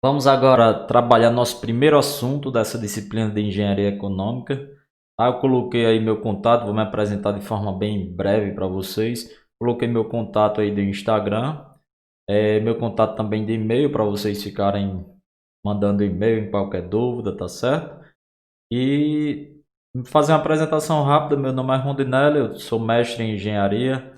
Vamos agora trabalhar nosso primeiro assunto dessa disciplina de engenharia econômica. Eu coloquei aí meu contato, vou me apresentar de forma bem breve para vocês. Coloquei meu contato aí do Instagram, meu contato também de e-mail para vocês ficarem mandando e-mail em qualquer dúvida, tá certo? E fazer uma apresentação rápida. Meu nome é Rondinelli, eu sou mestre em engenharia,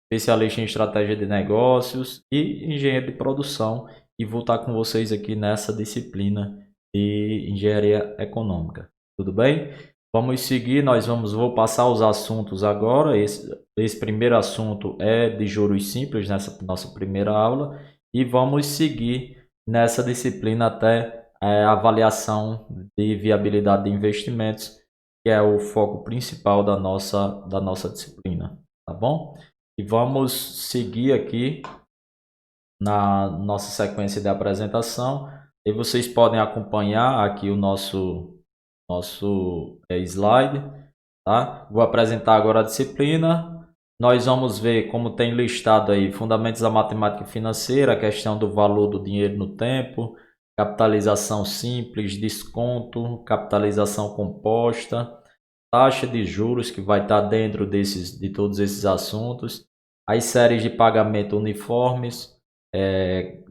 especialista em estratégia de negócios e engenheiro de produção, e vou estar com vocês aqui nessa disciplina de engenharia econômica. Tudo bem? Vamos seguir, vou passar os assuntos agora. Esse primeiro assunto é de juros simples nessa nossa primeira aula, e vamos seguir nessa disciplina até a avaliação de viabilidade de investimentos, que é o foco principal da nossa disciplina, tá bom? E vamos seguir aqui na nossa sequência de apresentação. E vocês podem acompanhar aqui o nosso slide, tá? Vou apresentar agora a disciplina. Nós vamos ver, como tem listado aí, fundamentos da matemática financeira, a questão do valor do dinheiro no tempo, capitalização simples, desconto, capitalização composta, taxa de juros, que vai estar dentro de todos esses assuntos, as séries de pagamento uniformes,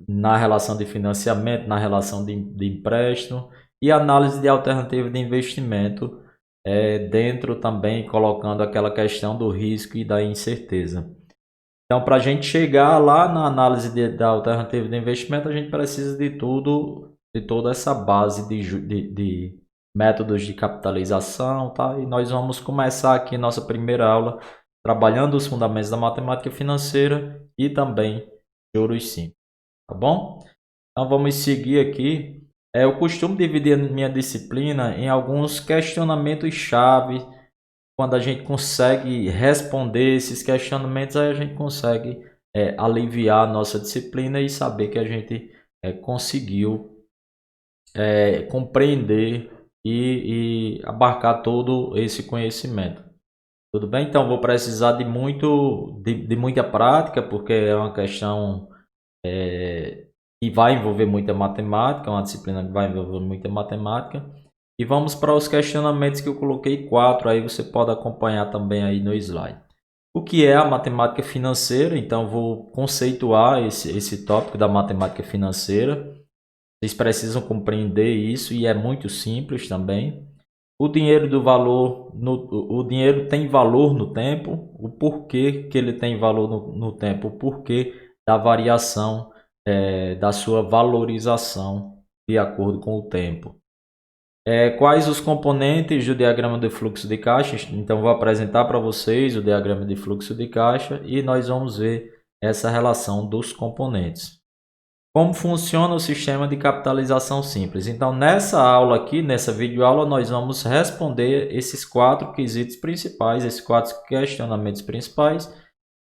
na relação de financiamento, na relação de empréstimo, e análise de alternativa de investimento, dentro também colocando aquela questão do risco e da incerteza. Então, para a gente chegar lá na análise da alternativa de investimento, a gente precisa de toda essa base de métodos de capitalização, tá? E nós vamos começar aqui nossa primeira aula trabalhando os fundamentos da matemática financeira e também juros simples, tá bom? Então, vamos seguir aqui. Eu costumo dividir a minha disciplina em alguns questionamentos-chave. Quando a gente consegue responder esses questionamentos, aí a gente consegue aliviar a nossa disciplina e saber que a gente conseguiu compreender e abarcar todo esse conhecimento. Tudo bem? Então, vou precisar de muita prática, porque é uma questão que vai envolver muita matemática, é uma disciplina que vai envolver muita matemática. E vamos para os questionamentos, que eu coloquei 4, aí você pode acompanhar também aí no slide. O que é a matemática financeira? Então, vou conceituar esse tópico da matemática financeira. Vocês precisam compreender isso, e é muito simples também. O dinheiro o dinheiro tem valor no tempo. O porquê que ele tem valor no tempo, o porquê da variação da sua valorização de acordo com o tempo. Quais os componentes do diagrama de fluxo de caixa? Então, vou apresentar para vocês o diagrama de fluxo de caixa e nós vamos ver essa relação dos componentes. Como funciona o sistema de capitalização simples? Então, nessa aula aqui, nessa videoaula, nós vamos responder esses 4 quesitos principais, esses 4 questionamentos principais,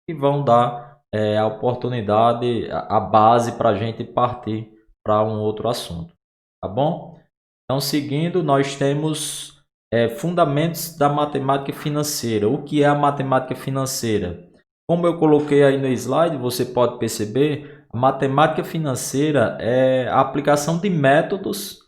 que vão dar a oportunidade, a base para a gente partir para um outro assunto, tá bom? Então, seguindo, nós temos fundamentos da matemática financeira. O que é a matemática financeira? Como eu coloquei aí no slide, você pode perceber, a matemática financeira é a aplicação de métodos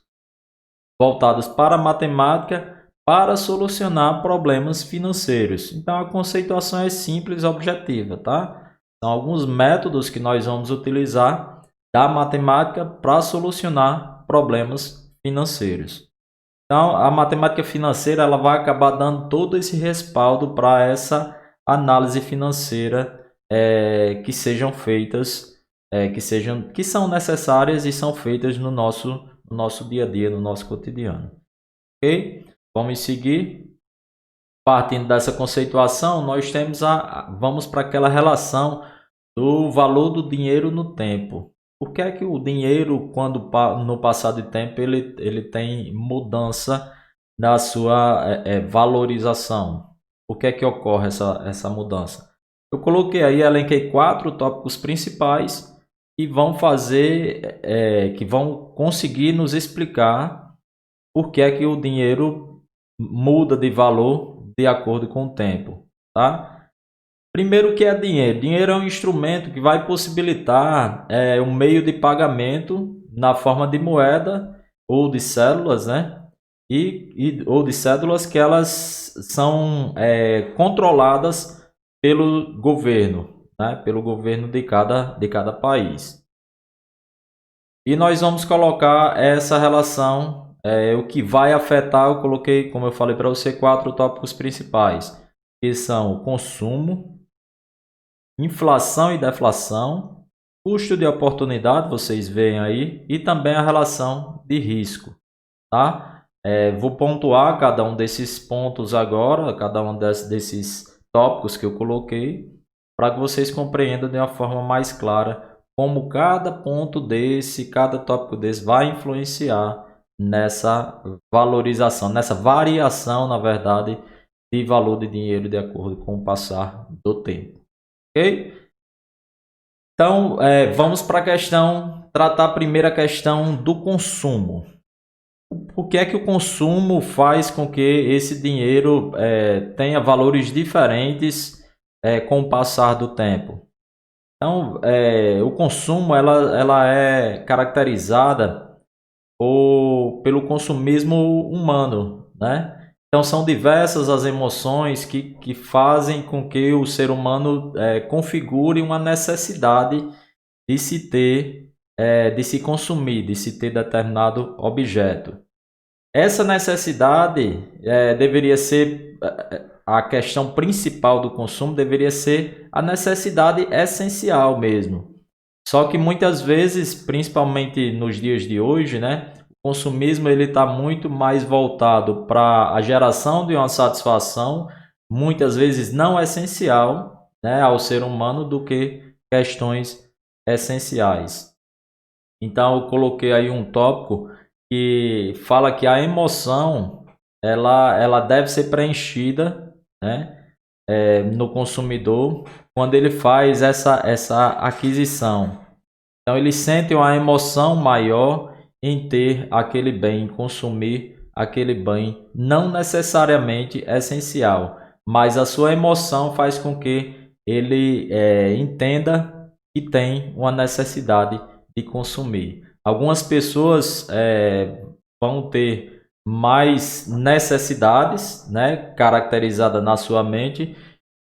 voltados para a matemática para solucionar problemas financeiros. Então, a conceituação é simples e objetiva, tá? São alguns métodos que nós vamos utilizar da matemática para solucionar problemas financeiros. Então, a matemática financeira, ela vai acabar dando todo esse respaldo para essa análise financeira que sejam feitas, que são necessárias e são feitas no nosso dia a dia, no nosso cotidiano. Ok? Vamos seguir. Partindo dessa conceituação, nós vamos para aquela relação do valor do dinheiro no tempo. Por que é que o dinheiro, quando no passar de tempo, ele tem mudança na sua valorização? Por que é que ocorre essa mudança? Eu coloquei aí, elenquei 4 tópicos principais que vão que vão conseguir nos explicar por que é que o dinheiro muda de valor de acordo com o tempo, tá? Primeiro, o que é dinheiro? Dinheiro é um instrumento que vai possibilitar um meio de pagamento na forma de moeda ou de cédulas, né? Ou de cédulas que elas são controladas pelo governo, né? Pelo governo de cada país. E nós vamos colocar essa relação, o que vai afetar, eu coloquei, como eu falei para você, 4 tópicos principais, que são o consumo, inflação e deflação, custo de oportunidade, vocês veem aí, e também a relação de risco, tá? Vou pontuar cada um desses pontos agora, cada um desses tópicos que eu coloquei, para que vocês compreendam de uma forma mais clara como cada ponto desse, cada tópico desse vai influenciar nessa valorização, nessa variação, na verdade, de valor de dinheiro de acordo com o passar do tempo. Ok? Então, vamos para a questão, tratar a primeira questão do consumo. O que é que o consumo faz com que esse dinheiro tenha valores diferentes com o passar do tempo? Então, o consumo ela é caracterizada pelo consumismo humano, né? Então, são diversas as emoções que fazem com que o ser humano configure uma necessidade de se ter, de se consumir, de se ter determinado objeto. Essa necessidade deveria ser a questão principal do consumo, deveria ser a necessidade essencial mesmo. Só que muitas vezes, principalmente nos dias de hoje, né, o consumismo ele está muito mais voltado para a geração de uma satisfação, muitas vezes não essencial, né, ao ser humano, do que questões essenciais. Então eu coloquei aí um tópico que fala que a emoção ela deve ser preenchida, né, no consumidor quando ele faz essa aquisição. Então ele sente uma emoção maior em ter aquele bem, em consumir aquele bem, não necessariamente essencial, mas a sua emoção faz com que ele entenda que tem uma necessidade de consumir. Algumas pessoas vão ter mais necessidades, né, caracterizadas na sua mente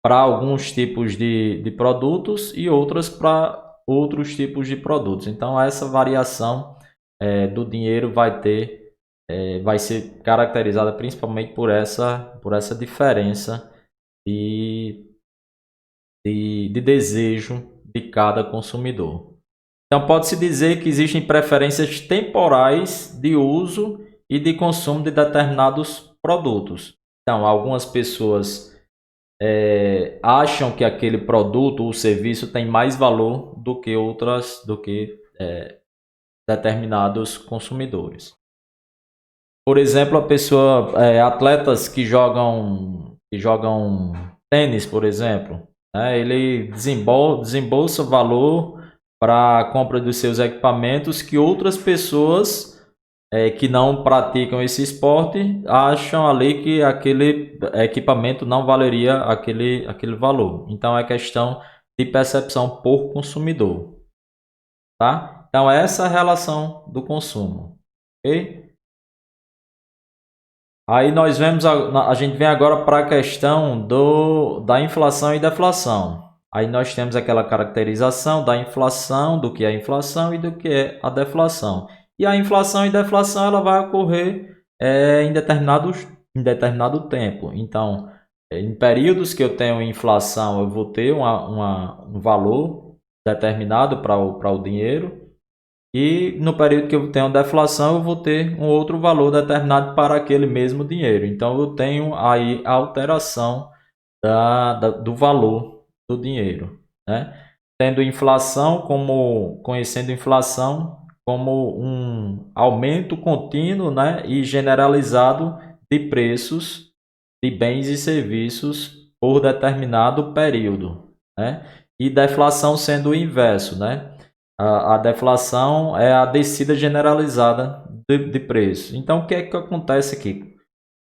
para alguns tipos de produtos e outras para outros tipos de produtos. Então essa variação do dinheiro vai ser caracterizada principalmente por essa diferença de desejo de cada consumidor. Então pode-se dizer que existem preferências temporais de uso e de consumo de determinados produtos. Então algumas pessoas acham que aquele produto ou serviço tem mais valor do que determinados consumidores. Por exemplo, atletas que jogam tênis, por exemplo, né, ele desembolsa valor para a compra dos seus equipamentos que outras pessoas que não praticam esse esporte acham ali que aquele equipamento não valeria aquele valor. Então é questão de percepção por consumidor, tá? Então essa é a relação do consumo, ok? Aí nós vemos a gente vem agora para a questão da inflação e deflação. Aí nós temos aquela caracterização da inflação, do que é a inflação e do que é a deflação. E a inflação e deflação ela vai ocorrer em determinado tempo. Então, em períodos que eu tenho inflação, eu vou ter um valor determinado para o dinheiro. E no período que eu tenho deflação, eu vou ter um outro valor determinado para aquele mesmo dinheiro. Então, eu tenho aí a alteração do valor do dinheiro, né? Conhecendo inflação como um aumento contínuo, né, e generalizado de preços de bens e serviços por determinado período, né? E deflação sendo o inverso, né? A deflação é a descida generalizada de preço. Então, o que é que acontece aqui?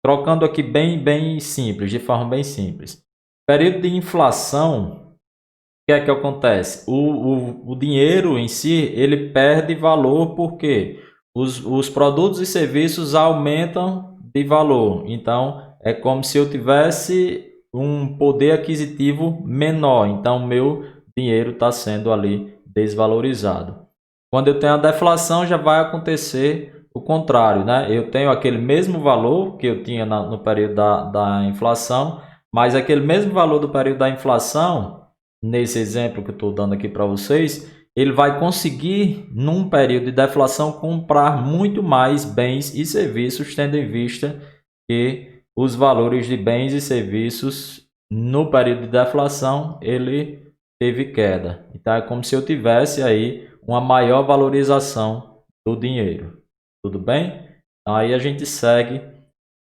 Trocando aqui bem simples, de forma bem simples. Período de inflação, o que é que acontece? O dinheiro em si, ele perde valor porque os produtos e serviços aumentam de valor. Então, é como se eu tivesse um poder aquisitivo menor. Então, meu dinheiro está sendo ali desvalorizado. Quando eu tenho a deflação, já vai acontecer o contrário, né? Eu tenho aquele mesmo valor que eu tinha no período da inflação, mas aquele mesmo valor do período da inflação, nesse exemplo que eu estou dando aqui para vocês, ele vai conseguir, num período de deflação, comprar muito mais bens e serviços, tendo em vista que os valores de bens e serviços no período de deflação ele teve queda. Então é como se eu tivesse aí uma maior valorização do dinheiro. Tudo bem? Então, aí a gente segue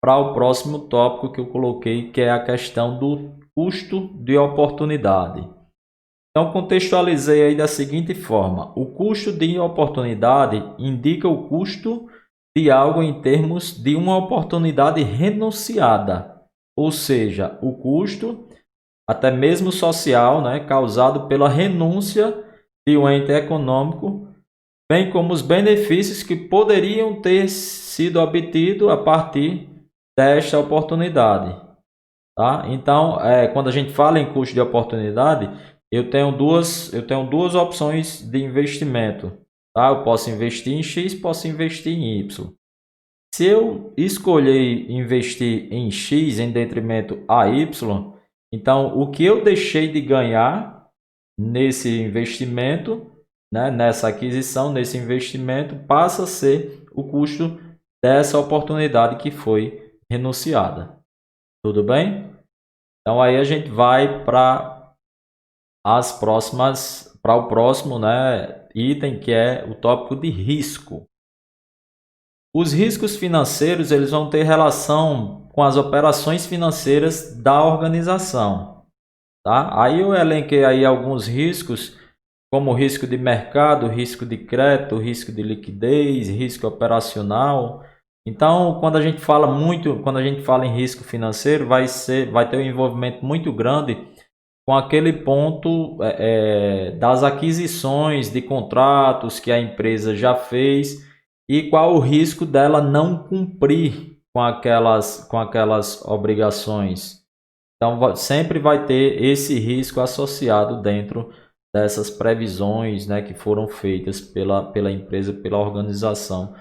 para o próximo tópico que eu coloquei, que é a questão do custo de oportunidade. Então, contextualizei aí da seguinte forma: o custo de oportunidade indica o custo de algo em termos de uma oportunidade renunciada, ou seja, o custo, até mesmo social, né, causado pela renúncia de um ente econômico, bem como os benefícios que poderiam ter sido obtidos a partir desta oportunidade. Tá? Então, quando a gente fala em custo de oportunidade, eu tenho duas opções de investimento. Tá? Eu posso investir em X, posso investir em Y. Se eu escolher investir em X em detrimento a Y, então o que eu deixei de ganhar nesse investimento, né, nessa aquisição, nesse investimento, passa a ser o custo dessa oportunidade que foi renunciada. Tudo bem? Então aí a gente vai para o próximo, né, item, que é o tópico de risco. Os riscos financeiros, eles vão ter relação com as operações financeiras da organização, tá? Aí eu elenquei aí alguns riscos, como risco de mercado, risco de crédito, risco de liquidez, risco operacional. Então, quando a gente fala em risco financeiro, vai ter um envolvimento muito grande com aquele ponto das aquisições de contratos que a empresa já fez e qual o risco dela não cumprir com aquelas obrigações. Então, sempre vai ter esse risco associado dentro dessas previsões, né, que foram feitas pela empresa, pela organização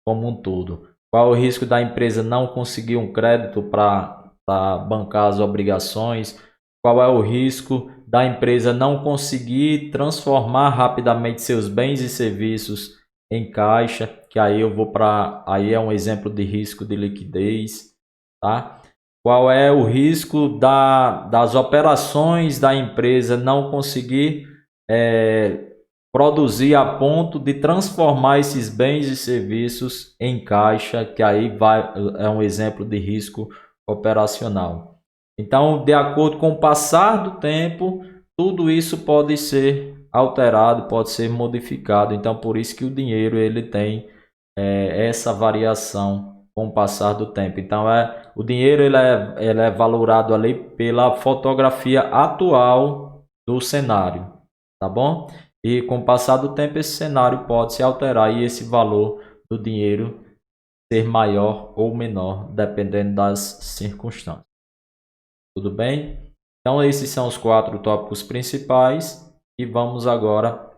como um todo. Qual o risco da empresa não conseguir um crédito para bancar as obrigações? Qual é o risco da empresa não conseguir transformar rapidamente seus bens e serviços em caixa? Que aí eu vou para... Aí é um exemplo de risco de liquidez, tá? Qual é o risco das operações da empresa não conseguir produzir a ponto de transformar esses bens e serviços em caixa, que aí é um exemplo de risco operacional. Então, de acordo com o passar do tempo, tudo isso pode ser alterado, pode ser modificado. Então, por isso que o dinheiro ele tem essa variação com o passar do tempo. Então, o dinheiro ele é valorado ali pela fotografia atual do cenário, tá bom? E com o passar do tempo, esse cenário pode se alterar e esse valor do dinheiro ser maior ou menor, dependendo das circunstâncias. Tudo bem? Então, esses são os 4 tópicos principais e vamos agora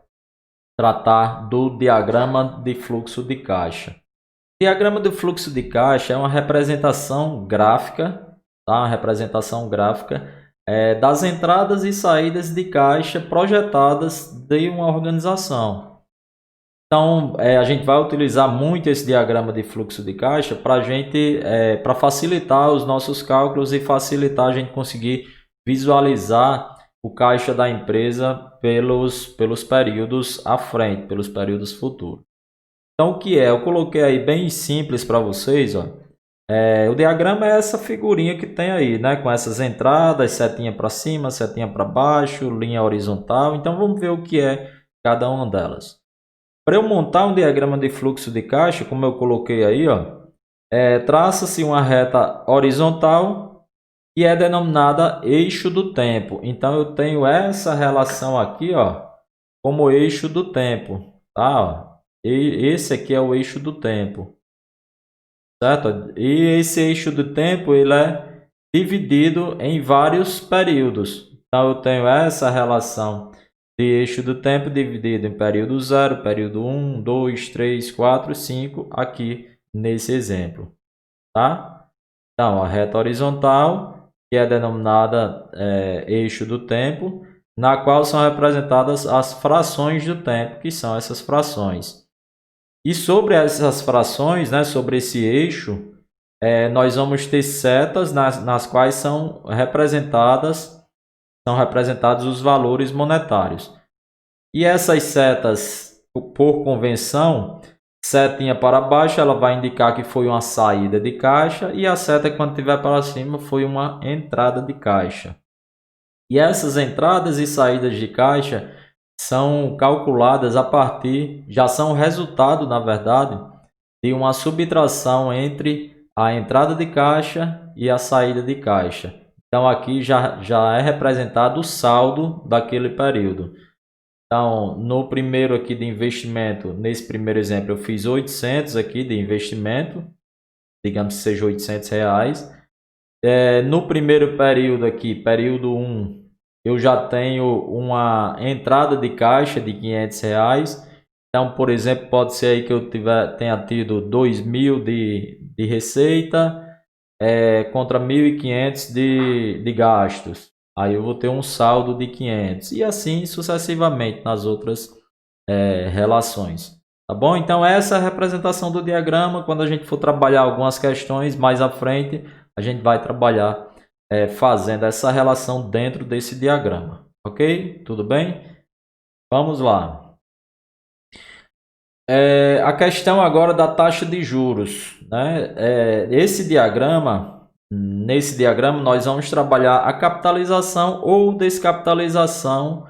tratar do diagrama de fluxo de caixa. O diagrama do fluxo de caixa é uma representação gráfica, tá? Uma representação gráfica das entradas e saídas de caixa projetadas de uma organização. Então, a gente vai utilizar muito esse diagrama de fluxo de caixa para facilitar os nossos cálculos e facilitar a gente conseguir visualizar o caixa da empresa pelos períodos à frente, pelos períodos futuros. Então, o que é? Eu coloquei aí bem simples para vocês, ó. O diagrama é essa figurinha que tem aí, né? Com essas entradas, setinha para cima, setinha para baixo, linha horizontal. Então, vamos ver o que é cada uma delas. Para eu montar um diagrama de fluxo de caixa, como eu coloquei aí, ó, traça-se uma reta horizontal que é denominada eixo do tempo. Então eu tenho essa relação aqui, ó, como eixo do tempo, tá? E esse aqui é o eixo do tempo, certo? E esse eixo do tempo ele é dividido em vários períodos. Então eu tenho essa relação de eixo do tempo dividido em período 0, período 1, 2, 3, 4, 5 aqui nesse exemplo, tá? Então a reta horizontal, que é denominada eixo do tempo, na qual são representadas as frações do tempo, que são essas frações. E sobre essas frações, né, sobre esse eixo, nós vamos ter setas nas quais são representados os valores monetários. E essas setas, por convenção, setinha para baixo, ela vai indicar que foi uma saída de caixa, e a seta, quando estiver para cima, foi uma entrada de caixa. E essas entradas e saídas de caixa são calculadas a partir, já são resultado, na verdade, de uma subtração entre a entrada de caixa e a saída de caixa. Então aqui já é representado o saldo daquele período. Então, no primeiro aqui de investimento, nesse primeiro exemplo, eu fiz 800 aqui de investimento, digamos que seja R$800. No primeiro período aqui, período 1, eu já tenho uma entrada de caixa de R$500. Então, por exemplo, pode ser aí que eu tenha tido 2.000 de receita contra 1.500 de gastos. Aí eu vou ter um saldo de 500 e assim sucessivamente nas outras relações. Tá bom? Então essa é a representação do diagrama. Quando a gente for trabalhar algumas questões mais à frente, a gente vai trabalhar fazendo essa relação dentro desse diagrama. Ok? Tudo bem? Vamos lá. A questão agora da taxa de juros, né? Nesse diagrama nós vamos trabalhar a capitalização ou descapitalização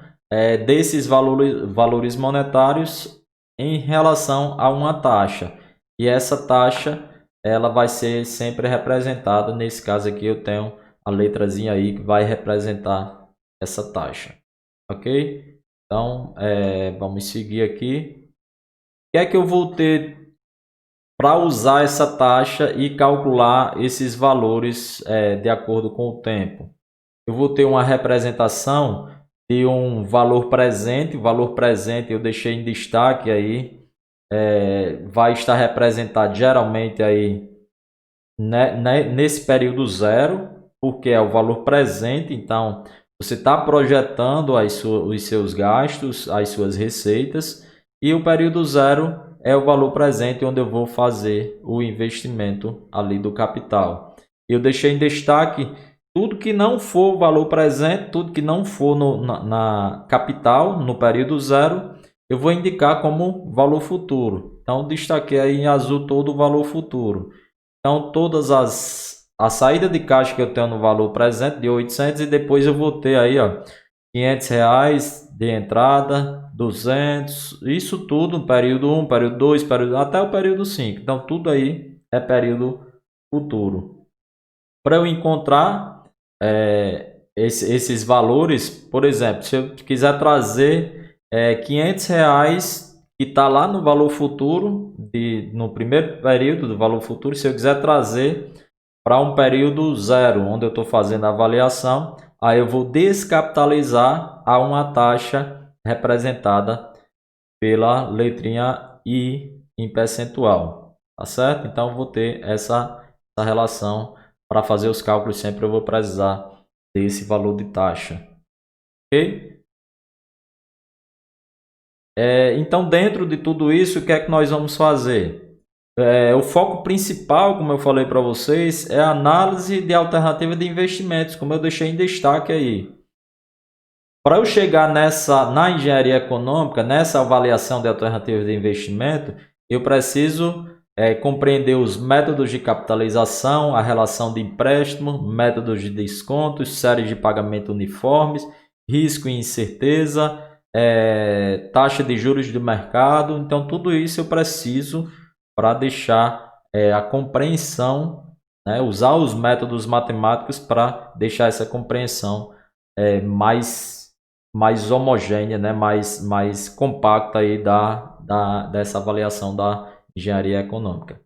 desses valores monetários em relação a uma taxa. E essa taxa ela vai ser sempre representada, nesse caso aqui eu tenho a letrazinha aí que vai representar essa taxa. Ok? Então, vamos seguir aqui. O que é que eu vou ter para usar essa taxa e calcular esses valores de acordo com o tempo? Eu vou ter uma representação de um valor presente. O valor presente eu deixei em destaque aí. Vai estar representado geralmente aí nesse período 0, porque é o valor presente. Então, você está projetando os seus gastos, as suas receitas. E o período 0 é o valor presente, onde eu vou fazer o investimento ali do capital. Eu deixei em destaque tudo que não for valor presente, tudo que não for na capital, no período 0, eu vou indicar como valor futuro. Então, destaquei aí em azul todo o valor futuro. Então, a saída de caixa que eu tenho no valor presente de 800, e depois eu vou ter aí, ó, R$500 de entrada, 200, isso tudo no período 1, período 2, até o período 5. Então, tudo aí é período futuro. Para eu encontrar esses valores, por exemplo, se eu quiser trazer R$500 que está lá no valor futuro, no primeiro período do valor futuro, se eu quiser trazer para um período 0, onde eu estou fazendo a avaliação, aí eu vou descapitalizar a uma taxa representada pela letrinha I em percentual, tá certo? Então eu vou ter essa relação. Para fazer os cálculos sempre eu vou precisar desse valor de taxa, ok? Então, dentro de tudo isso, o que é que nós vamos fazer? O foco principal, como eu falei para vocês, é a análise de alternativa de investimentos, como eu deixei em destaque aí. Para eu chegar na engenharia econômica, nessa avaliação de alternativas de investimento, eu preciso compreender os métodos de capitalização, a relação de empréstimo, métodos de descontos, séries de pagamento uniformes, risco e incerteza, taxa de juros do mercado. Então, tudo isso eu preciso para deixar a compreensão né? Usar os métodos matemáticos para deixar essa compreensão mais homogênea, né? Mais compacta aí dessa avaliação da engenharia econômica.